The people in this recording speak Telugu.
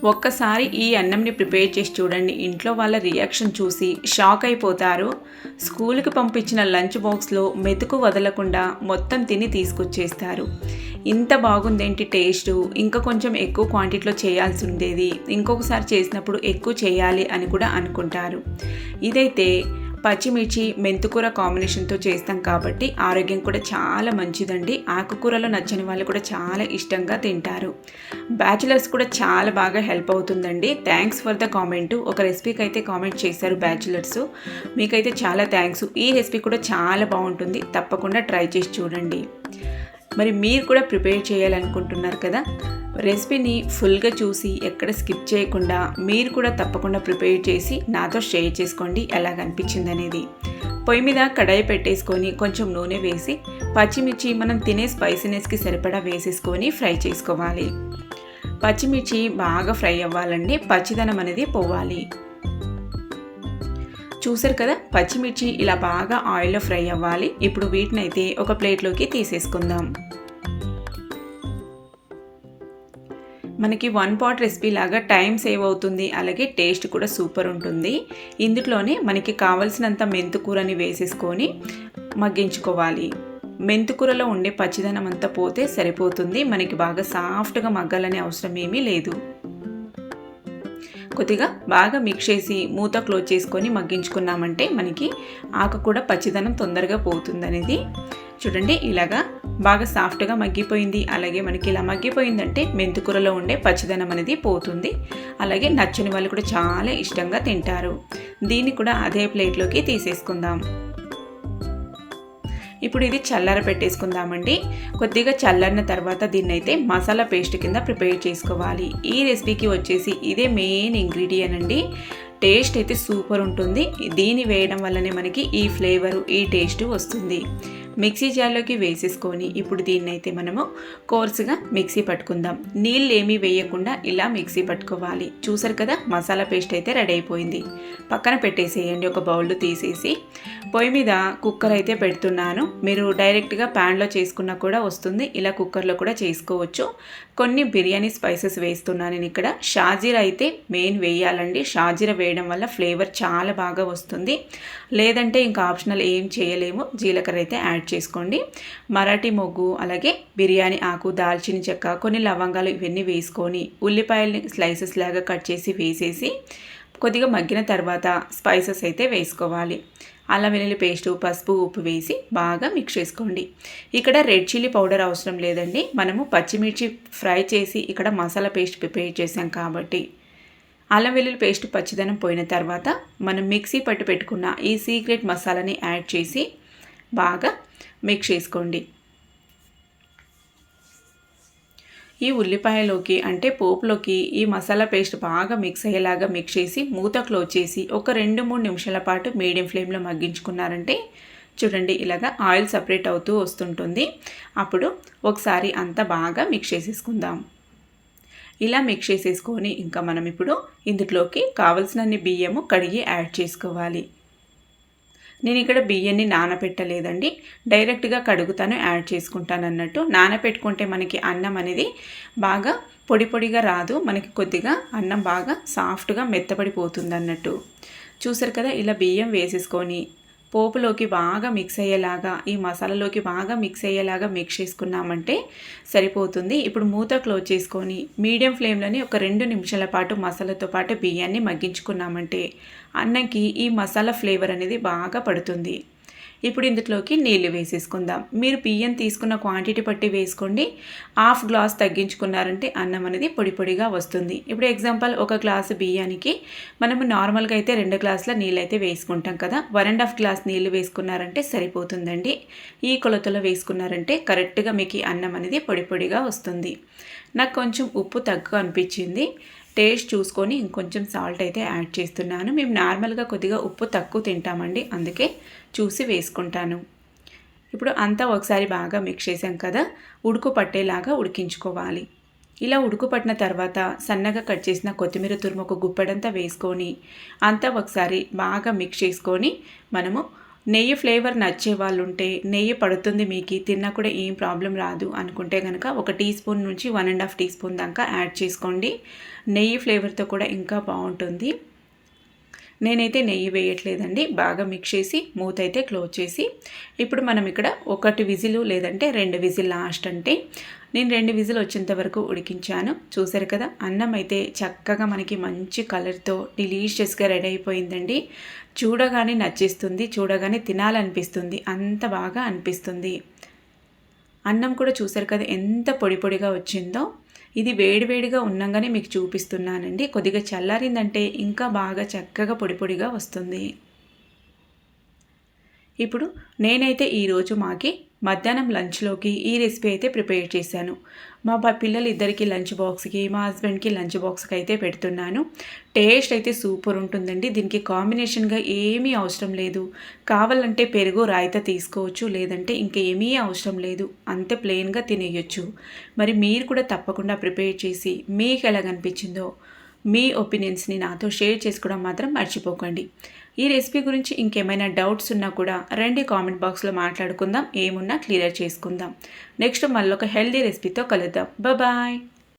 ఒక్కసారి ఈ అన్నంని ప్రిపేర్ చేసి చూడండి. ఇంట్లో వాళ్ళ రియాక్షన్ చూసి షాక్ అయిపోతారు. స్కూల్కి పంపించిన లంచ్ బాక్స్లో మెతుకు వదలకుండా మొత్తం తిని తీసుకొచ్చేస్తారు. ఇంత బాగుందేంటి టేస్టు, ఇంకా కొంచెం ఎక్కువ క్వాంటిటీలో చేయాల్సి ఉండేది, ఇంకొకసారి చేసినప్పుడు ఎక్కువ చేయాలి అని కూడా అనుకుంటారు. ఇదైతే పచ్చిమిర్చి మెంతుకూర కాంబినేషన్తో చేస్తాం కాబట్టి ఆరోగ్యం కూడా చాలా మంచిదండి. ఆకుకూరలో నచ్చని వాళ్ళు కూడా చాలా ఇష్టంగా తింటారు. బ్యాచులర్స్ కూడా చాలా బాగా హెల్ప్ అవుతుందండి. థ్యాంక్స్ ఫర్ ద కామెంటు. ఒక రెసిపీకి అయితే కామెంట్ చేశారు బ్యాచులర్స్. మీకైతే చాలా థ్యాంక్స్. ఈ రెసిపీ కూడా చాలా బాగుంటుంది, తప్పకుండా ట్రై చేసి చూడండి. మరి మీరు కూడా ప్రిపేర్ చేయాలనుకుంటున్నారు కదా, రెసిపీని ఫుల్గా చూసి ఎక్కడ స్కిప్ చేయకుండా మీరు కూడా తప్పకుండా ప్రిపేర్ చేసి నాతో షేర్ చేసుకోండి ఎలాగనిపించింది అనేది. పొయ్యి మీద కడాయి పెట్టేసుకొని కొంచెం నూనె వేసి పచ్చిమిర్చి మనం తినే స్పైసీనెస్కి సరిపడా వేసేసుకొని ఫ్రై చేసుకోవాలి. పచ్చిమిర్చి బాగా ఫ్రై అవ్వాలండి, పచ్చిదనం అనేది పోవాలి. చూసారు కదా, పచ్చిమిర్చి ఇలా బాగా ఆయిల్లో ఫ్రై అవ్వాలి. ఇప్పుడు వీటిని అయితే ఒక ప్లేట్లోకి తీసేసుకుందాం. మనకి 1 పాట్ రెసిపీ లాగా టైం సేవ్ అవుతుంది, అలాగే టేస్ట్ కూడా సూపర్ ఉంటుంది. ఇందులోనే మనకి కావలసినంత మెంతుకూరని వేసేసుకొని మగ్గించుకోవాలి. మెంతుకూరలో ఉండే పచ్చిదనం అంతా పోతే సరిపోతుంది. మనకి బాగా సాఫ్ట్గా మగ్గాలనే అవసరం ఏమీ లేదు. కొద్దిగా బాగా మిక్స్ చేసి మూత క్లోజ్ చేసుకొని మగ్గించుకున్నామంటే మనకి ఆకు కూడా పచ్చిదనం తొందరగా పోతుందనేది. చూడండి, ఇలాగా బాగా సాఫ్ట్గా మగ్గిపోయింది. అలాగే మనకి ఇలా మగ్గిపోయిందంటే మెంతుకూరలో ఉండే పచ్చిదనం అనేది పోతుంది. అలాగే నచ్చని వాళ్ళు కూడా చాలా ఇష్టంగా తింటారు. దీన్ని కూడా అదే ప్లేట్లోకి తీసేసుకుందాం. ఇప్పుడు ఇది చల్లార పెట్టేసుకుందామండి. కొద్దిగా చల్లారిన తర్వాత దీన్ని అయితే మసాలా పేస్ట్ కింద ప్రిపేర్ చేసుకోవాలి. ఈ రెసిపీకి వచ్చేసి ఇదే మెయిన్ ఇంగ్రీడియంట్ అండి. టేస్ట్ అయితే సూపర్ ఉంటుంది. దీన్ని వేయడం వల్లనే మనకి ఈ ఫ్లేవరు, ఈ టేస్ట్ వస్తుంది. మిక్సీ జార్లోకి వేసేసుకొని ఇప్పుడు దీన్ని అయితే మనము కోర్సుగా మిక్సీ పట్టుకుందాం. నీళ్ళు ఏమీ వేయకుండా ఇలా మిక్సీ పట్టుకోవాలి. చూసారు కదా, మసాలా పేస్ట్ అయితే రెడీ అయిపోయింది. పక్కన పెట్టేసేయండి. ఒక బౌల్లో తీసేసి పొయ్యి మీద కుక్కర్ అయితే పెడుతున్నాను. మీరు డైరెక్ట్గా ప్యాన్లో చేసుకున్నా కూడా వస్తుంది, ఇలా కుక్కర్లో కూడా చేసుకోవచ్చు. కొన్ని బిర్యానీ స్పైసెస్ వేస్తున్నాను నేను ఇక్కడ. షాజీరా అయితే మెయిన్ వేయాలండి. షాజీరా వేయడం వల్ల ఫ్లేవర్ చాలా బాగా వస్తుంది. లేదంటే ఇంకా ఆప్షనల్ ఏం చేయలేము. జీలకర్ర అయితే యాడ్ చేసుకోండి. మరాఠీ మొగ్గు, అలాగే బిర్యానీ ఆకు, దాల్చిన చెక్క, కొన్ని లవంగాలు ఇవన్నీ వేసుకొని ఉల్లిపాయలని స్లైసెస్ లాగా కట్ చేసి వేసేసి కొద్దిగా మగ్గిన తర్వాత స్పైసెస్ అయితే వేసుకోవాలి. అల్లం వెల్లుల్లి పేస్టు, పసుపు, ఉప్పు వేసి బాగా మిక్స్ చేసుకోండి. ఇక్కడ రెడ్ చిల్లీ పౌడర్ అవసరం లేదండి. మనము పచ్చిమిర్చి ఫ్రై చేసి ఇక్కడ మసాలా పేస్ట్ ప్రిపేర్ చేసాం కాబట్టి. అల్లం వెల్లుల్లి పేస్ట్ పచ్చిదనం పోయిన తర్వాత మనం మిక్సీ పట్టు పెట్టుకున్న ఈ సీక్రెట్ మసాలాని యాడ్ చేసి బాగా మిక్స్ చేసుకోండి. ఈ ఉల్లిపాయలోకి అంటే పోపులోకి ఈ మసాలా పేస్ట్ బాగా మిక్స్ అయ్యేలాగా మిక్స్ చేసి మూత క్లోజ్ చేసి ఒక 2-3 నిమిషాల పాటు మీడియం ఫ్లేమ్లో మగ్గించుకున్నారంటే చూడండి, ఇలాగా ఆయిల్ సపరేట్ అవుతూ వస్తుంటుంది. అప్పుడు ఒకసారి అంతా బాగా మిక్స్ చేసేసుకుందాం. ఇలా మిక్స్ చేసేసుకొని ఇంకా మనం ఇప్పుడు ఇందులోకి కావలసినన్ని బియ్యము కడిగి యాడ్ చేసుకోవాలి. నేను ఇక్కడ బియ్యాన్ని నానబెట్టలేదండి, డైరెక్ట్గా కడుగుతాను, యాడ్ చేసుకుంటాను అన్నట్టు. నానబెట్టుకుంటే మనకి అన్నం అనేది బాగా పొడి పొడిగా రాదు, మనకి కొద్దిగా అన్నం బాగా సాఫ్ట్గా మెత్తపడిపోతుంది అన్నట్టు. చూసారు కదా, ఇలా బియ్యం వేసేసుకొని పోపులోకి బాగా మిక్స్ అయ్యేలాగా, ఈ మసాలాలోకి బాగా మిక్స్ అయ్యేలాగా మిక్స్ చేసుకున్నామంటే సరిపోతుంది. ఇప్పుడు మూత క్లోజ్ చేసుకొని మీడియం ఫ్లేమ్లోని ఒక 2 నిమిషాల పాటు మసాలాతో పాటు బియ్యాన్ని మగ్గించుకున్నామంటే అన్నంకి ఈ మసాలా ఫ్లేవర్ అనేది బాగా పడుతుంది. ఇప్పుడు ఇందులోకి నీళ్ళు వేసేసుకుందాం. మీరు బియ్యం తీసుకున్న క్వాంటిటీ బట్టి వేసుకోండి. 1/2 గ్లాస్ తగ్గించుకున్నారంటే అన్నం అనేది పొడి పొడిగా వస్తుంది. ఇప్పుడు ఎగ్జాంపుల్, ఒక గ్లాసు బియ్యానికి మనము నార్మల్గా అయితే 2 గ్లాసుల నీళ్ళు అయితే వేసుకుంటాం కదా, 1.5 గ్లాస్ నీళ్ళు వేసుకున్నారంటే సరిపోతుందండి. ఈ కొలతలో వేసుకున్నారంటే కరెక్ట్గా మీకు అన్నం అనేది పొడి పొడిగా వస్తుంది. నాకు కొంచెం ఉప్పు తక్కువ అనిపించింది. టేస్ట్ చూసుకొని ఇంకొంచెం సాల్ట్ అయితే యాడ్ చేస్తున్నాను. మేము నార్మల్గా కొద్దిగా ఉప్పు తక్కువ తింటామండి, అందుకే చూసి వేసుకుంటాను. ఇప్పుడు అంతా ఒకసారి బాగా మిక్స్ చేసాం కదా, ఉడుకు పట్టేలాగా ఉడికించుకోవాలి. ఇలా ఉడుకు పట్టిన తర్వాత సన్నగా కట్ చేసిన కొత్తిమీర తురుము ఒక గుప్పెడంతా వేసుకొని అంతా ఒకసారి బాగా మిక్స్ చేసుకొని మనము నెయ్యి ఫ్లేవర్ నచ్చే వాళ్ళు ఉంటే నెయ్యి పడుతుంది మీకు తిన్నా కూడా ఏం ప్రాబ్లం రాదు అనుకుంటే కనుక 1 టీ స్పూన్ నుంచి 1.5 టీ స్పూన్ దాకా యాడ్ చేసుకోండి. నెయ్యి ఫ్లేవర్తో కూడా ఇంకా బాగుంటుంది. నేనైతే నెయ్యి వేయట్లేదండి. బాగా మిక్స్ చేసి మూత అయితే క్లోజ్ చేసి ఇప్పుడు మనం ఇక్కడ 1 విజిల్ లేదంటే 2 విజిల్ లాస్ట్ అంటే నేను 2 విజిల్ వచ్చేంత వరకు ఉడికించాను. చూసారు కదా, అన్నం అయితే చక్కగా మనకి మంచి కలర్తో డిలీషియస్గా రెడీ అయిపోయిందండి. చూడగానే నచ్చేస్తుంది, చూడగానే తినాలనిపిస్తుంది, అంత బాగా అనిపిస్తుంది. అన్నం కూడా చూసారు కదా ఎంత పొడి పొడిగా వచ్చిందో. ఇది వేడివేడిగా ఉన్నంగానే మీకు చూపిస్తున్నానండి. కొద్దిగా చల్లారిందంటే ఇంకా బాగా చక్కగా పొడి పొడిగా వస్తుంది. ఇప్పుడు నేనైతే ఈరోజు మాకి మధ్యాహ్నం లంచ్లోకి ఈ రెసిపీ అయితే ప్రిపేర్ చేశాను. మా పిల్లలు ఇద్దరికి లంచ్ బాక్స్కి, మా హస్బెండ్కి లంచ్ బాక్స్కి అయితే పెడుతున్నాను. టేస్ట్ అయితే సూపర్ ఉంటుందండి. దీనికి కాంబినేషన్గా ఏమీ అవసరం లేదు. కావాలంటే పెరుగు రాయితా తీసుకోవచ్చు, లేదంటే ఇంకేమీ అవసరం లేదు. అంతే ప్లెయిన్గా తినేయొచ్చు. మరి మీరు కూడా తప్పకుండా ప్రిపేర్ చేసి మీకు ఎలాగనిపించిందో మీ ఒపీనియన్స్ని నాతో షేర్ చేసుకోవడం మాత్రం మర్చిపోకండి. ఈ రెసిపీ గురించి ఇంకేమైనా డౌట్స్ ఉన్నా కూడా రండి కామెంట్ బాక్స్లో మాట్లాడుకుందాం. ఏమున్నా క్లియర్ చేసుకుందాం. నెక్స్ట్ మళ్ళీ ఒక హెల్దీ రెసిపీతో కలుద్దాం. బాయ్.